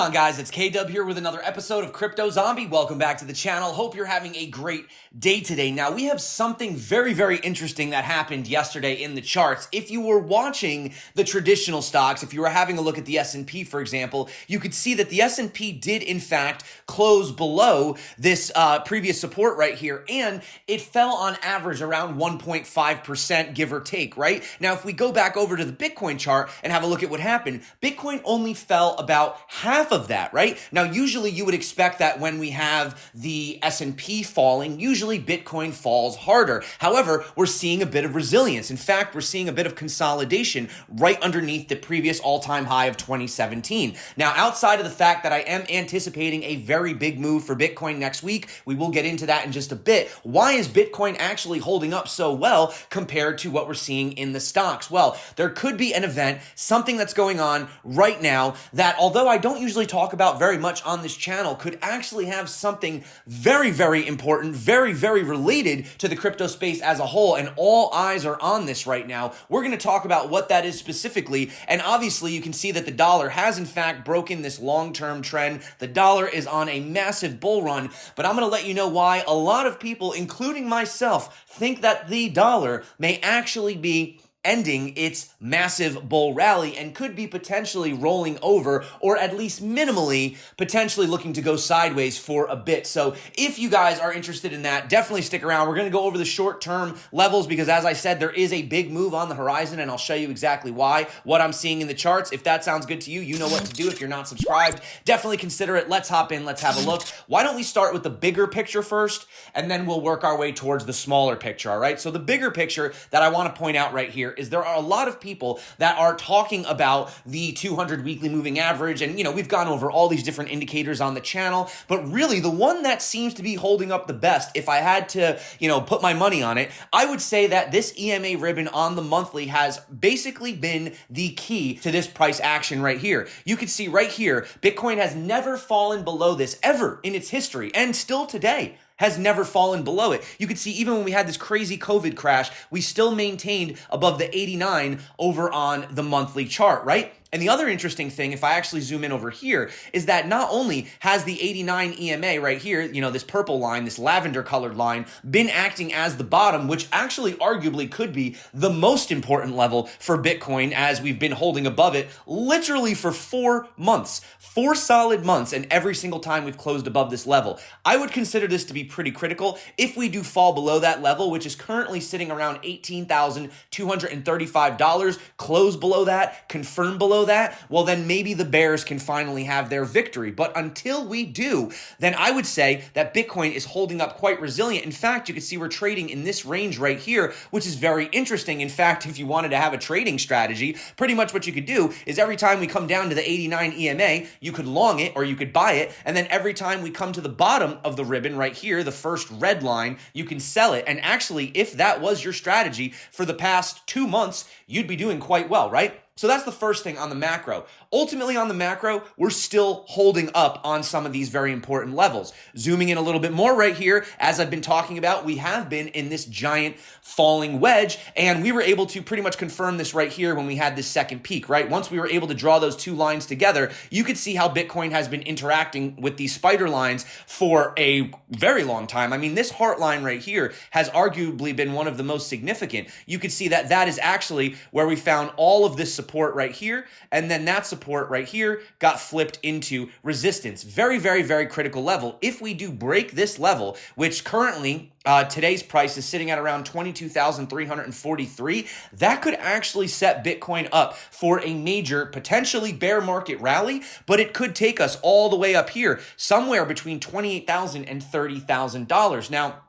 on, guys? It's K-Dub here with another episode of Crypto Zombie. Welcome back to the channel. Hope you're having a great day today. Now, we have something very, very interesting that happened yesterday in the charts. If you were watching the traditional stocks, if you were having a look at the S&P, for example, you could see that the S&P did, in fact, close below this previous support right here, and it fell on average around 1.5%, give or take, right? Now, if we go back over to the Bitcoin chart and have a look at what happened, Bitcoin only fell about half of that, right? Now, usually you would expect that when we have the S&P falling, usually Bitcoin falls harder. However, we're seeing a bit of resilience. In fact, we're seeing a bit of consolidation right underneath the previous all-time high of 2017. Now, outside of the fact that I am anticipating a very big move for Bitcoin next week, we will get into that in just a bit. Why is Bitcoin actually holding up so well compared to what we're seeing in the stocks? Well, there could be an event, something that's going on right now that, although I don't usually talk about very much on this channel, could actually have something very, very important, very, very related to the crypto space as a whole, and all eyes are on this right now. We're going to talk about what that is specifically, and obviously you can see that the dollar has in fact broken this long-term trend. The dollar is on a massive bull run, but I'm going to let you know why a lot of people, including myself, think that the dollar may actually be ending its massive bull rally and could be potentially rolling over, or at least minimally potentially looking to go sideways for a bit. So if you guys are interested in that, definitely stick around. We're going to go over the short-term levels because, as I said, there is a big move on the horizon, and I'll show you exactly why, what I'm seeing in the charts. If that sounds good to you, you know what to do. If you're not subscribed, definitely consider it. Let's hop in. Let's have a look. Why don't we start with the bigger picture first, and then we'll work our way towards the smaller picture, all right? So the bigger picture that I want to point out right here is there are a lot of people that are talking about the 200 weekly moving average, and we've gone over all these different indicators on the channel, but really the one that seems to be holding up the best, if I had to put my money on it, I would say that this EMA ribbon on the monthly has basically been the key to this price action right here. You can see right here, Bitcoin has never fallen below this ever in its history, and still today has never fallen below it. You could see even when we had this crazy COVID crash, we still maintained above the 89 over on the monthly chart, right? And the other interesting thing, if I actually zoom in over here, is that not only has the 89 EMA right here, this purple line, this lavender colored line, been acting as the bottom, which actually arguably could be the most important level for Bitcoin, as we've been holding above it literally for 4 months, 4 solid months, and every single time we've closed above this level. I would consider this to be pretty critical. If we do fall below that level, which is currently sitting around $18,235, close below that, confirm below that, well, then maybe the bears can finally have their victory. But until we do, then I would say that Bitcoin is holding up quite resilient. In fact, you can see we're trading in this range right here, which is very interesting. In fact, if you wanted to have a trading strategy, pretty much what you could do is every time we come down to the 89 EMA, you could long it or you could buy it. And then every time we come to the bottom of the ribbon right here, the first red line, you can sell it. And actually, if that was your strategy for the past 2 months, you'd be doing quite well, right? So that's the first thing on the macro. Ultimately, on the macro, we're still holding up on some of these very important levels. Zooming in a little bit more right here, as I've been talking about, we have been in this giant falling wedge, and we were able to pretty much confirm this right here when we had this second peak, right? Once we were able to draw those two lines together, you could see how Bitcoin has been interacting with these spider lines for a very long time. I mean, this heart line right here has arguably been one of the most significant. You could see that that is actually where we found all of this support right here, and then that support right here got flipped into resistance. Very, very, very critical level. If we do break this level, which currently today's price is sitting at around 22,343, that could actually set Bitcoin up for a major, potentially bear market rally, but it could take us all the way up here, somewhere between $28,000 and $30,000. Now,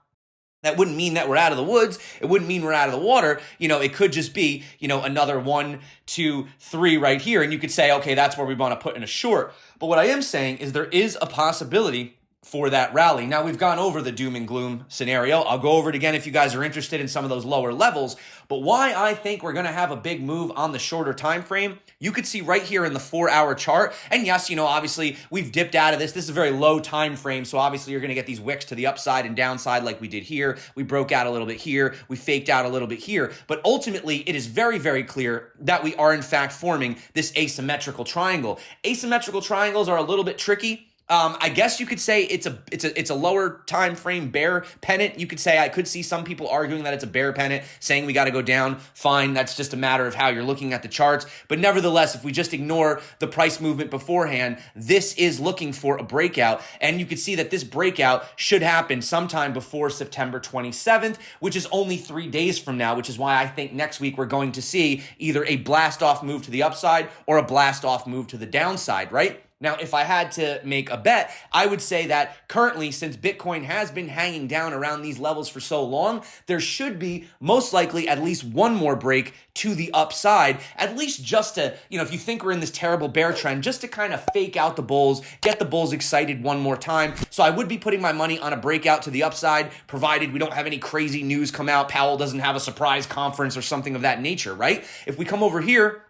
that wouldn't mean that we're out of the woods. It wouldn't mean we're out of the water. It could just be, another 1, 2, 3 right here. And you could say, okay, that's where we want to put in a short. But what I am saying is there is a possibility for that rally. Now, we've gone over the doom and gloom scenario. I'll go over it again if you guys are interested in some of those lower levels. But why I think we're going to have a big move on the shorter time frame, you could see right here in the 4-hour chart. And yes, obviously we've dipped out of this. This is a very low time frame, so obviously you're going to get these wicks to the upside and downside like we did here. We broke out a little bit here. We faked out a little bit here. But ultimately, it is very, very clear that we are in fact forming this asymmetrical triangle. Asymmetrical triangles are a little bit tricky. I guess you could say it's a lower time frame bear pennant. You could say I could see some people arguing that it's a bear pennant, saying we got to go down. Fine, that's just a matter of how you're looking at the charts. But nevertheless, if we just ignore the price movement beforehand, this is looking for a breakout. And you could see that this breakout should happen sometime before September 27th, which is only 3 days from now, which is why I think next week we're going to see either a blast off move to the upside or a blast off move to the downside, right? Now, if I had to make a bet, I would say that currently, since Bitcoin has been hanging down around these levels for so long, there should be most likely at least one more break to the upside, at least just to, if you think we're in this terrible bear trend, just to kind of fake out the bulls, get the bulls excited one more time. So I would be putting my money on a breakout to the upside, provided we don't have any crazy news come out. Powell doesn't have a surprise conference or something of that nature, right? If we come over here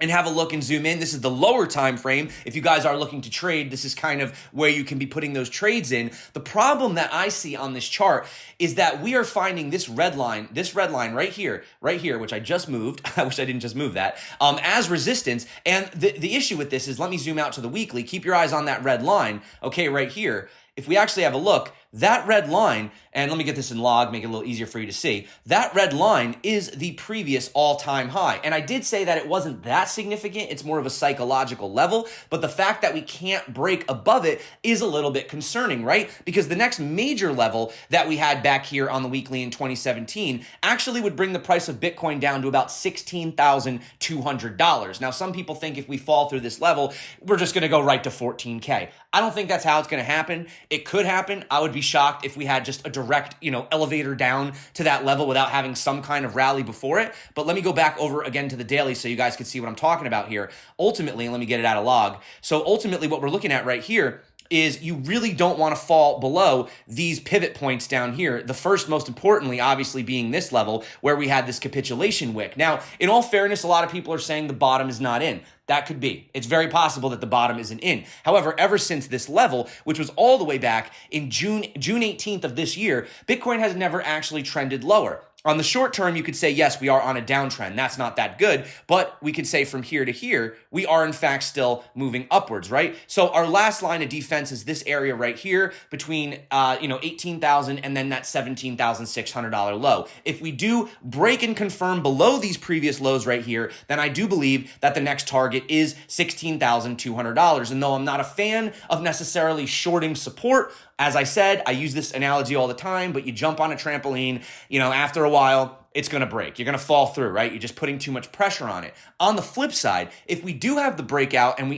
and have a look and zoom in, this is the lower time frame. If you guys are looking to trade, this is kind of where you can be putting those trades in. The problem that I see on this chart is that we are finding this red line right here, which I just moved. I wish I didn't just move that, as resistance. And the issue with this is, let me zoom out to the weekly. Keep your eyes on that red line, okay, right here. If we actually have a look, that red line, and let me get this in log, make it a little easier for you to see. That red line is the previous all-time high. And I did say that it wasn't that significant. It's more of a psychological level. But the fact that we can't break above it is a little bit concerning, right? Because the next major level that we had back here on the weekly in 2017 actually would bring the price of Bitcoin down to about $16,200. Now, some people think if we fall through this level, we're just going to go right to 14K. I don't think that's how it's going to happen. It could happen. I would be shocked if we had just a direct, elevator down to that level without having some kind of rally before it. But let me go back over again to the daily so you guys can see what I'm talking about here. Ultimately, let me get it out of log. So ultimately, what we're looking at right here is you really don't want to fall below these pivot points down here. The first, most importantly, obviously being this level where we had this capitulation wick. Now, in all fairness, a lot of people are saying the bottom is not in. That could be. It's very possible that the bottom isn't in. However, ever since this level, which was all the way back in June 18th of this year, Bitcoin has never actually trended lower. On the short term, you could say, yes, we are on a downtrend. That's not that good, but we could say from here to here, we are in fact still moving upwards, right? So our last line of defense is this area right here between, 18,000 and then that $17,600 low. If we do break and confirm below these previous lows right here, then I do believe that the next target is $16,200. And though I'm not a fan of necessarily shorting support, as I said, I use this analogy all the time, but you jump on a trampoline, after a while, it's going to break. You're going to fall through, right? You're just putting too much pressure on it. On the flip side, if we do have the breakout and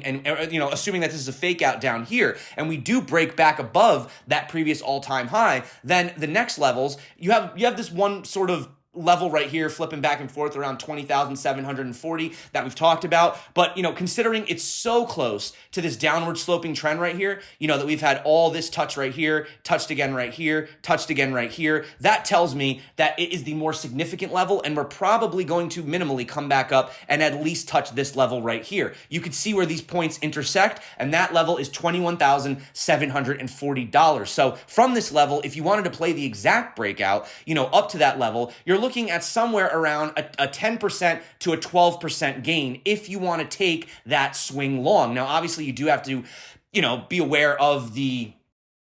assuming that this is a fake out down here, and we do break back above that previous all-time high, then the next levels, you have this one sort of level right here flipping back and forth around 20,740 that we've talked about. But, considering it's so close to this downward sloping trend right here, that we've had all this touch right here, touched again right here, touched again right here, that tells me that it is the more significant level, and we're probably going to minimally come back up and at least touch this level right here. You can see where these points intersect, and that level is $21,740. So from this level, if you wanted to play the exact breakout, up to that level, you're looking at somewhere around a 10% to a 12% gain if you want to take that swing long. Now, obviously, you do have to, be aware of the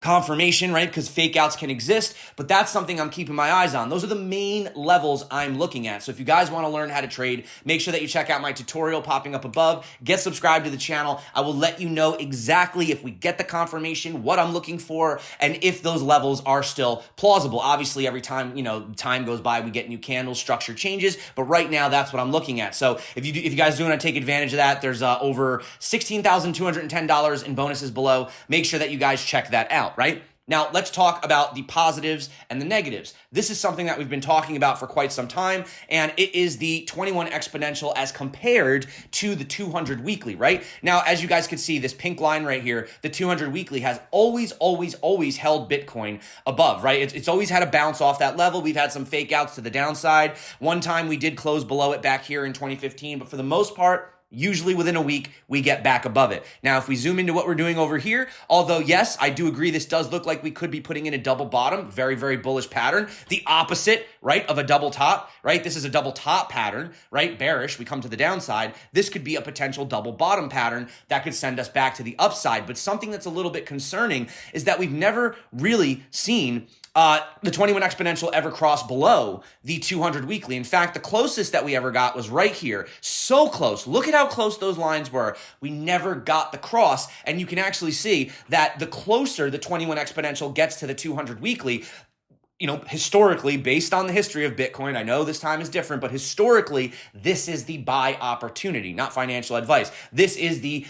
confirmation, right? Because fake outs can exist, but that's something I'm keeping my eyes on. Those are the main levels I'm looking at. So if you guys want to learn how to trade, make sure that you check out my tutorial popping up above. Get subscribed to the channel. I will let you know exactly if we get the confirmation, what I'm looking for, and if those levels are still plausible. Obviously, every time, time goes by, we get new candles, structure changes, but right now that's what I'm looking at. So if you guys do want to take advantage of that, there's over $16,210 in bonuses below. Make sure that you guys check that out. Right? Now, let's talk about the positives and the negatives. This is something that we've been talking about for quite some time, and it is the 21 exponential as compared to the 200 weekly, right? Now, as you guys can see, this pink line right here, the 200 weekly has always held Bitcoin above, right? It's always had a bounce off that level. We've had some fake outs to the downside. One time we did close below it back here in 2015, but for the most part, usually within a week, we get back above it. Now, if we zoom into what we're doing over here, although yes, I do agree this does look like we could be putting in a double bottom, very, very bullish pattern. The opposite, right, of a double top, right? This is a double top pattern, right? Bearish, we come to the downside. This could be a potential double bottom pattern that could send us back to the upside. But something that's a little bit concerning is that we've never really seen the 21 exponential ever crossed below the 200 weekly. In fact, the closest that we ever got was right here. So close. Look at how close those lines were. We never got the cross. And you can actually see that the closer the 21 exponential gets to the 200 weekly, you know, historically, based on the history of Bitcoin, I know this time is different, but historically, this is the buy opportunity, not financial advice. This is the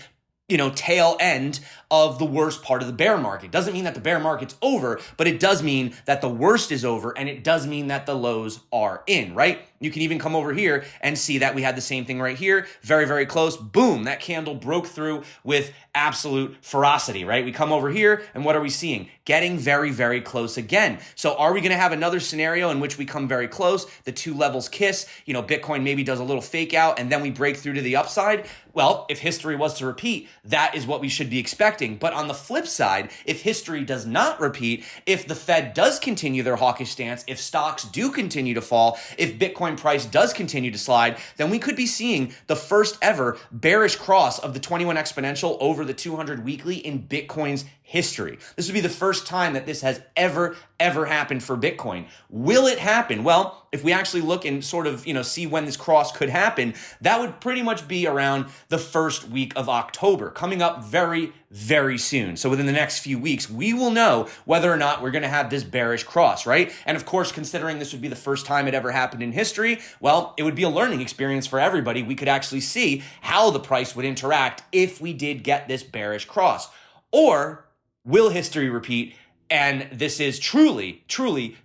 tail end of the worst part of the bear market. Doesn't mean that the bear market's over, but it does mean that the worst is over, and it does mean that the lows are in, right? You can even come over here and see that we had the same thing right here. Very, very close. Boom, that candle broke through with absolute ferocity, right? We come over here, and what are we seeing? Getting very, very close again. So are we going to have another scenario in which we come very close, the two levels kiss, Bitcoin maybe does a little fake out, and then we break through to the upside? Well, if history was to repeat, that is what we should be expecting. But on the flip side, if history does not repeat, if the Fed does continue their hawkish stance, if stocks do continue to fall, if Bitcoin price does continue to slide, then we could be seeing the first ever bearish cross of the 21 exponential over the 200 weekly in Bitcoin's history. This would be the first time that this has ever happened for Bitcoin. Will it happen? Well, if we actually look and sort of, see when this cross could happen, that would pretty much be around the first week of October, coming up very, very soon. So within the next few weeks, we will know whether or not we're going to have this bearish cross, right? And of course, considering this would be the first time it ever happened in history, well, it would be a learning experience for everybody. We could actually see how the price would interact if we did get this bearish cross. Or will history repeat? And this is truly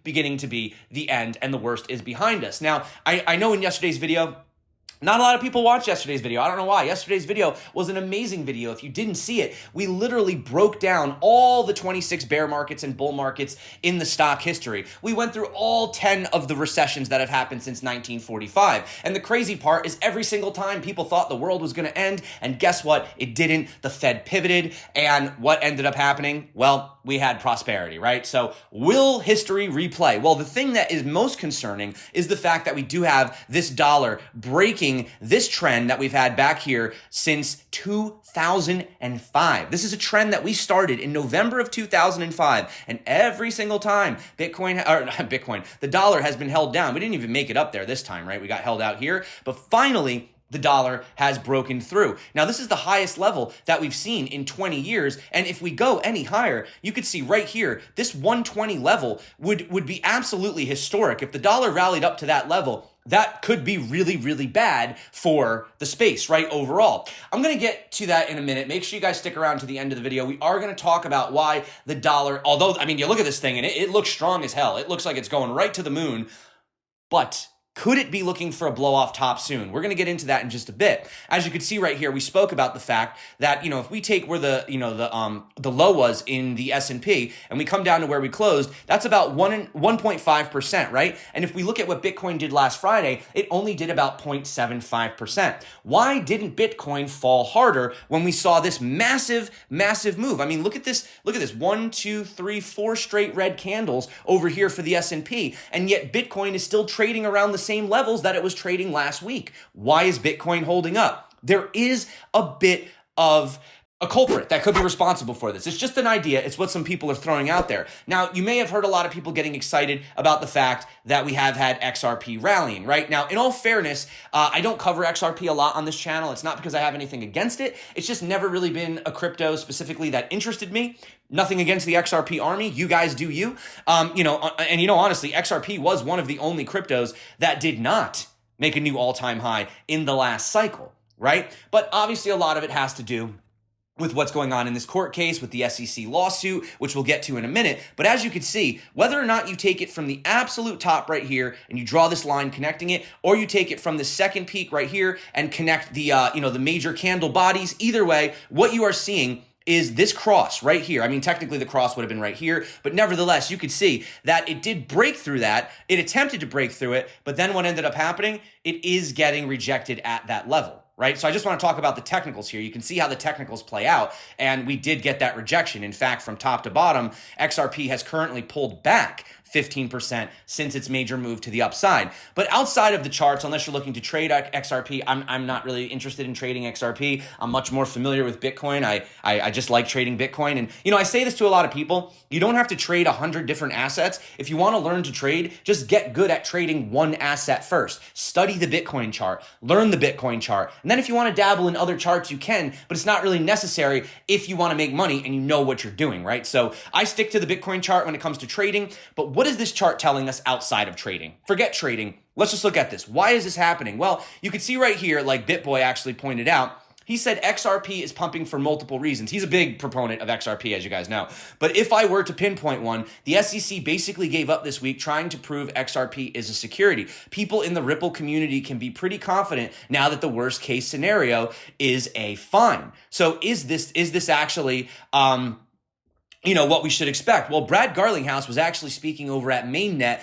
beginning to be the end, and the worst is behind us. Now, I know in yesterday's video, not a lot of people watched yesterday's video. I don't know why. Yesterday's video was an amazing video. If you didn't see it, we literally broke down all the 26 bear markets and bull markets in the stock history. We went through all 10 of the recessions that have happened since 1945. And the crazy part is every single time people thought the world was going to end, and guess what? It didn't. The Fed pivoted, and what ended up happening? Well, we had prosperity, right? So will history replay? Well, the thing that is most concerning is the fact that we do have this dollar breaking this trend that we've had back here since 2005. This is a trend that we started in November of 2005, and every single time the dollar has been held down. We didn't even make it up there this time, right? We got held out here, but finally, the dollar has broken through. Now, this is the highest level that we've seen in 20 years. And if we go any higher, you could see right here, this 120 level would be absolutely historic. If the dollar rallied up to that level, that could be really, really bad for the space, right, overall. I'm going to get to that in a minute. Make sure you guys stick around to the end of the video. We are going to talk about why the dollar, although, you look at this thing and it looks strong as hell. It looks like it's going right to the moon, but could it be looking for a blow-off top soon? We're going to get into that in just a bit. As you can see right here, we spoke about the fact that, if we take where the low was in the S&P and we come down to where we closed, that's about 1.5%, right? And if we look at what Bitcoin did last Friday, it only did about 0.75%. Why didn't Bitcoin fall harder when we saw this massive move? Look at this. Look at this. 1, 2, 3, 4 straight red candles over here for the S&P, and yet Bitcoin is still trading around the same levels that it was trading last week. Why is Bitcoin holding up? There is a bit of a culprit that could be responsible for this. It's just an idea. It's what some people are throwing out there. Now, you may have heard a lot of people getting excited about the fact that we have had XRP rallying, right? Now, in all fairness, I don't cover XRP a lot on this channel. It's not because I have anything against it. It's just never really been a crypto specifically that interested me. Nothing against the XRP army. You guys do you. Honestly, XRP was one of the only cryptos that did not make a new all-time high in the last cycle, right? But obviously, a lot of it has to do with what's going on in this court case with the SEC lawsuit, which we'll get to in a minute. But as you can see, whether or not you take it from the absolute top right here and you draw this line connecting it, or you take it from the second peak right here and connect the the major candle bodies, either way, what you are seeing is this cross right here. I mean, technically the cross would have been right here, but nevertheless, you could see that it did break through that. It attempted to break through it, but then what ended up happening, it is getting rejected at that level. Right? So I just want to talk about the technicals here. You can see how the technicals play out, and we did get that rejection. In fact, from top to bottom, XRP has currently pulled back 15% since its major move to the upside. But outside of the charts, unless you're looking to trade XRP, I'm not really interested in trading XRP. I'm much more familiar with Bitcoin. I just like trading Bitcoin. And, I say this to a lot of people. You don't have to trade 100 different assets. If you want to learn to trade, just get good at trading one asset first. Study the Bitcoin chart, learn the Bitcoin chart. And then if you want to dabble in other charts, you can, but it's not really necessary if you want to make money and you know what you're doing, right? So I stick to the Bitcoin chart when it comes to trading, but what is this chart telling us outside of trading? Forget trading. Let's just look at this. Why is this happening? Well, you can see right here, like BitBoy actually pointed out, he said XRP is pumping for multiple reasons. He's a big proponent of XRP, as you guys know. But if I were to pinpoint one, the SEC basically gave up this week trying to prove XRP is a security. People in the Ripple community can be pretty confident now that the worst case scenario is a fine. So is this actually what we should expect? Well, Brad Garlinghouse was actually speaking over at MainNet,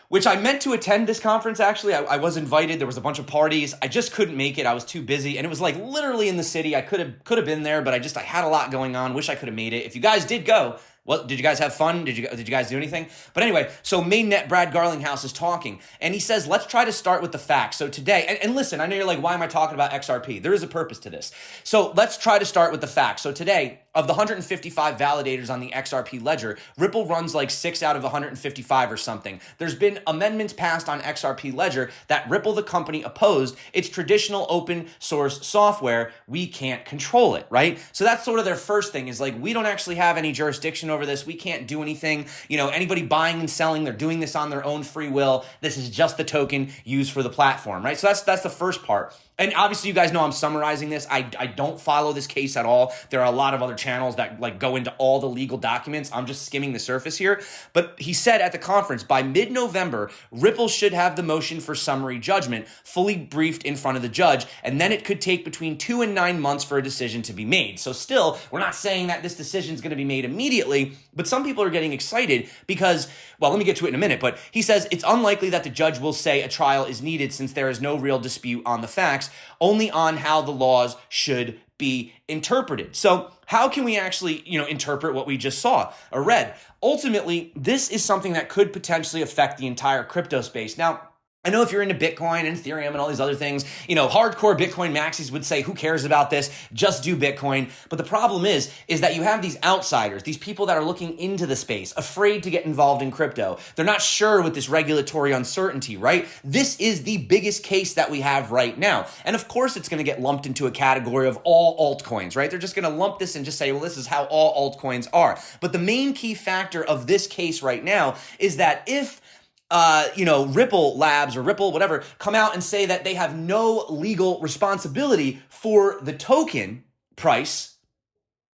which I meant to attend this conference, actually. I was invited. There was a bunch of parties. I just couldn't make it. I was too busy. And it was like literally in the city. I could have been there, but I had a lot going on. Wish I could have made it. If you guys did go, well, did you guys have fun? Did you guys do anything? But anyway, so MainNet Brad Garlinghouse is talking, and he says, let's try to start with the facts. So today, and listen, I know you're like, why am I talking about XRP? There is a purpose to this. So let's try to start with the facts. So today, of the 155 validators on the XRP ledger, Ripple runs like 6 out of 155 or something. There's been amendments passed on XRP ledger that Ripple, the company, opposed. It's traditional open source software. We can't control it, right? So that's sort of their first thing is like, we don't actually have any jurisdiction over this. We can't do anything. Anybody buying and selling, they're doing this on their own free will. This is just the token used for the platform, right? So that's the first part. And obviously, you guys know I'm summarizing this. I don't follow this case at all. There are a lot of other channels that go into all the legal documents. I'm just skimming the surface here. But he said at the conference, by mid-November, Ripple should have the motion for summary judgment fully briefed in front of the judge, and then it could take between 2 and 9 months for a decision to be made. So still, we're not saying that this decision is going to be made immediately, but some people are getting excited because, well, let me get to it in a minute, but he says it's unlikely that the judge will say a trial is needed since there is no real dispute on the facts, only on how the laws should be interpreted. So how can we actually, interpret what we just saw or read? Ultimately, this is something that could potentially affect the entire crypto space. Now, I know if you're into Bitcoin and Ethereum and all these other things, hardcore Bitcoin maxis would say, who cares about this? Just do Bitcoin. But the problem is that you have these outsiders, these people that are looking into the space, afraid to get involved in crypto. They're not sure with this regulatory uncertainty, right? This is the biggest case that we have right now. And of course, it's going to get lumped into a category of all altcoins, right? They're just going to lump this and just say, well, this is how all altcoins are. But the main key factor of this case right now is that if Ripple Labs or Ripple, whatever, come out and say that they have no legal responsibility for the token price,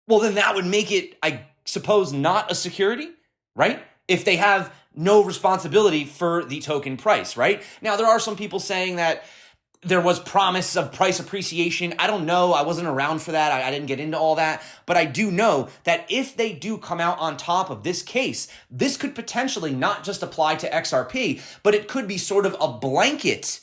well, then that would make it, I suppose, not a security, right? If they have no responsibility for the token price, right? Now, there are some people saying that there was promise of price appreciation. I don't know. I wasn't around for that. I didn't get into all that. But I do know that if they do come out on top of this case, this could potentially not just apply to XRP, but it could be sort of a blanket,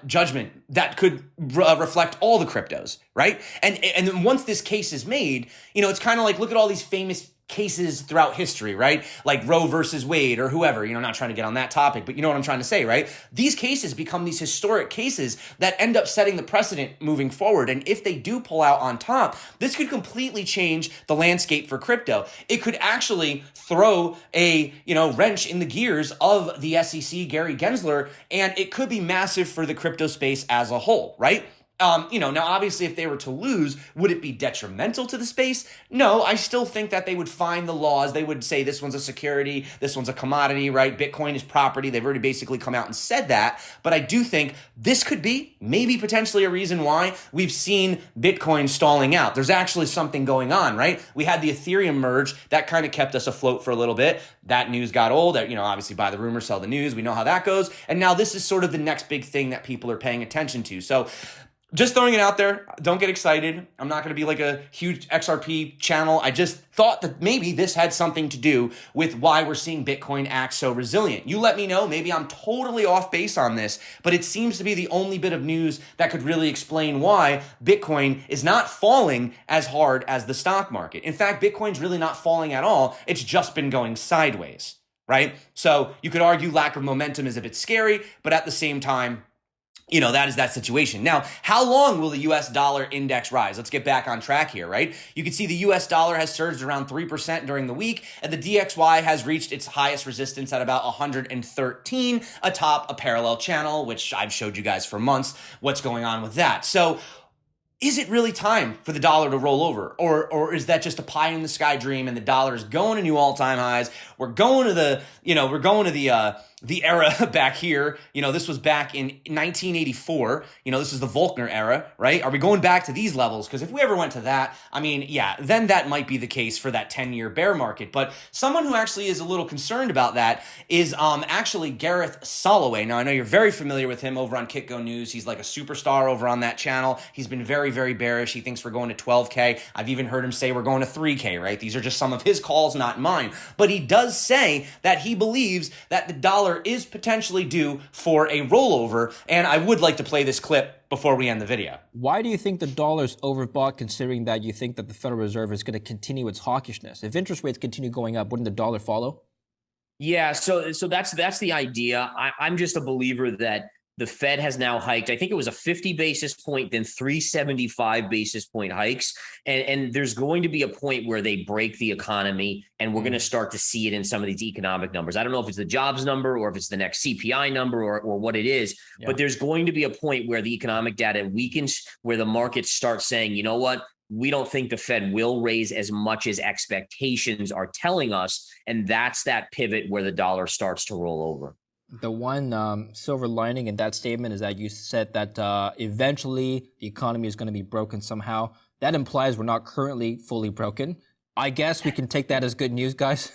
judgment that could reflect all the cryptos, right? And then once this case is made, it's kind of like, look at all these famous cases throughout history, right? Like Roe versus Wade or whoever, not trying to get on that topic, but you know what I'm trying to say, right? These cases become these historic cases that end up setting the precedent moving forward. And if they do pull out on top, this could completely change the landscape for crypto. It could actually throw a, wrench in the gears of the SEC, Gary Gensler, and it could be massive for the crypto space as a whole, right? Now obviously if they were to lose, would it be detrimental to the space? No, I still think that they would find the laws. They would say this one's a security, this one's a commodity, right? Bitcoin is property. They've already basically come out and said that. But I do think this could be maybe potentially a reason why we've seen Bitcoin stalling out. There's actually something going on, right? We had the Ethereum merge that kind of kept us afloat for a little bit. That news got old. Obviously buy the rumor, sell the news. We know how that goes. And now this is sort of the next big thing that people are paying attention to. So just throwing it out there. Don't get excited. I'm not going to be like a huge XRP channel. I just thought that maybe this had something to do with why we're seeing Bitcoin act so resilient. You let me know. Maybe I'm totally off base on this, but it seems to be the only bit of news that could really explain why Bitcoin is not falling as hard as the stock market. In fact, Bitcoin's really not falling at all. It's just been going sideways, right? So you could argue lack of momentum is a bit scary, but at the same time, that is that situation. Now, how long will the US dollar index rise? Let's get back on track here, right? You can see the US dollar has surged around 3% during the week, and the DXY has reached its highest resistance at about 113 atop a parallel channel, which I've showed you guys for months what's going on with that. So is it really time for the dollar to roll over? Or is that just a pie in the sky dream and the dollar is going to new all-time highs? We're going to the era back here. This was back in 1984. This is the Volcker era, right? Are we going back to these levels? Because if we ever went to that, then that might be the case for that 10-year bear market. But someone who actually is a little concerned about that is actually Gareth Soloway. Now, I know you're very familiar with him over on KitGo News. He's like a superstar over on that channel. He's been very, very bearish. He thinks we're going to 12K. I've even heard him say we're going to 3K, right? These are just some of his calls, not mine. But he does say that he believes that the dollar is potentially due for a rollover, and I would like to play this clip before we end the video. Why do you think the dollar's overbought, considering that you think that the Federal Reserve is going to continue its hawkishness? If interest rates continue going up, wouldn't the dollar follow? Yeah, so that's the idea. I'm just a believer that the Fed has now hiked. I think it was a 50 basis point, then 375 basis point hikes. And there's going to be a point where they break the economy, and we're going to start to see it in some of these economic numbers. I don't know if it's the jobs number or if it's the next CPI number or what it is, but there's going to be a point where the economic data weakens, where the markets start saying, you know what? We don't think the Fed will raise as much as expectations are telling us. And that's that pivot where the dollar starts to roll over. The one silver lining in that statement is that you said that eventually the economy is going to be broken somehow. That implies we're not currently fully broken. I guess we can take that as good news, guys.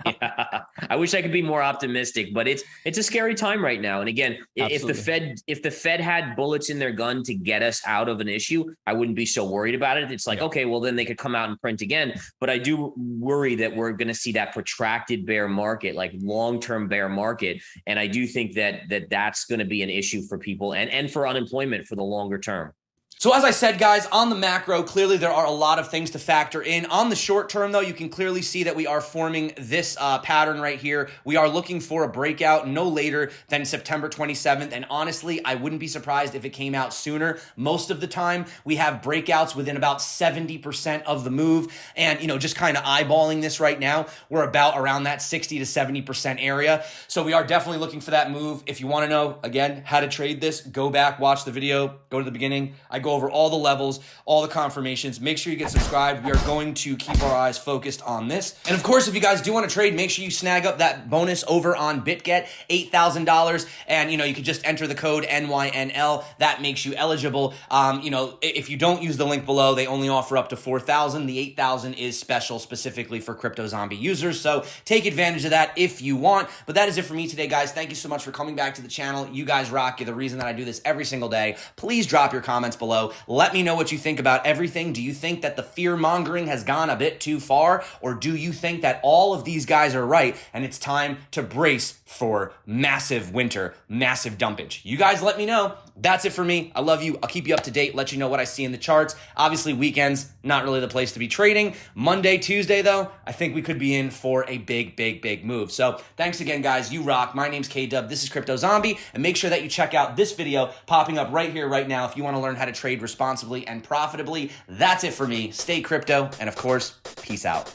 Yeah, I wish I could be more optimistic, but it's a scary time right now. And again, Absolutely. if the Fed had bullets in their gun to get us out of an issue, I wouldn't be so worried about it. It's like, okay, well then they could come out and print again. But I do worry that we're going to see that protracted bear market, like long-term bear market. And I do think that's going to be an issue for people and for unemployment for the longer term. So as I said, guys, on the macro, clearly there are a lot of things to factor in. On the short term, though, you can clearly see that we are forming this pattern right here. We are looking for a breakout no later than September 27th. And honestly, I wouldn't be surprised if it came out sooner. Most of the time, we have breakouts within about 70% of the move. And, just kind of eyeballing this right now, we're about around that 60 to 70% area. So we are definitely looking for that move. If you want to know, again, how to trade this, go back, watch the video, go to the beginning. I go over all the levels, all the confirmations. Make sure you get subscribed. We are going to keep our eyes focused on this. And of course, if you guys do want to trade, make sure you snag up that bonus over on BitGet, $8,000. And, you can just enter the code NYNL. That makes you eligible. If you don't use the link below, they only offer up to 4,000. The 8,000 is special specifically for Crypto Zombie users. So take advantage of that if you want. But that is it for me today, guys. Thank you so much for coming back to the channel. You guys rock. You're the reason that I do this every single day. Please drop your comments below. Let me know what you think about everything. Do you think that the fear mongering has gone a bit too far? Or do you think that all of these guys are right and it's time to brace for massive winter, massive dumpage? You guys let me know. That's it for me. I love you. I'll keep you up to date, let you know what I see in the charts. Obviously, weekends, not really the place to be trading. Monday, Tuesday, though, I think we could be in for a big, big, big move. So thanks again, guys. You rock. My name's K-Dub. This is Crypto Zombie. And make sure that you check out this video popping up right here, right now, if you want to learn how to trade responsibly and profitably. That's it for me. Stay crypto. And of course, peace out.